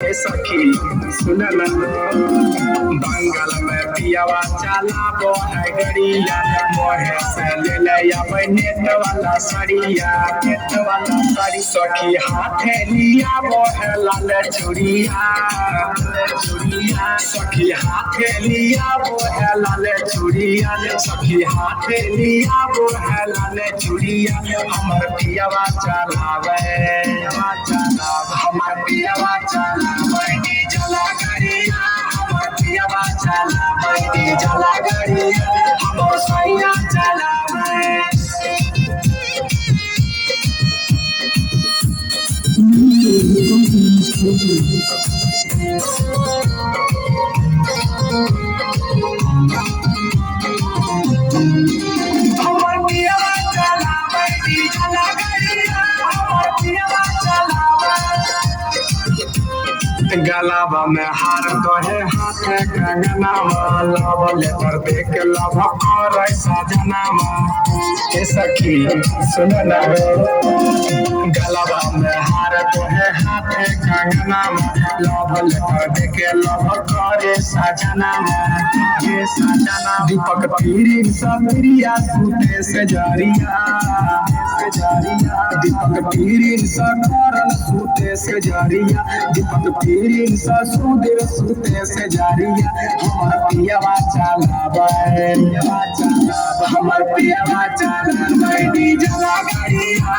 सखी सुनल बंगाल में पियावा चलाबो है गड़िया मोहे से ले ले आबै नेट वाला सड़िया सखी हाथे लियाबो है लाल चूड़िया सखी हाथे लियाबो है लाल चूड़िया सखी हाथे लियाबो है लाल चूड़िया हमर पियावा चलावे हमर पियावा चलावे डीजला गाड़िया हमर पियावा चलावे डीजला गाड़िया हमर सैया चलावे गलाबा में हार कहे हाथे कंगना लव लेकर देख लव करे सजनामा ए सखी सुन ना गलाबा में हार कहे हाथे कंगना लव लेकर देख लव करे सजनामा दीपक पीरी समिरिया सुते से जारिया दीपक पीरी सकरल सुते से जारिया दीपक पीरी सुदेव सुते से जारिया हमर पियावा चलावे हमर पियावा चलावे डीजला गाड़िया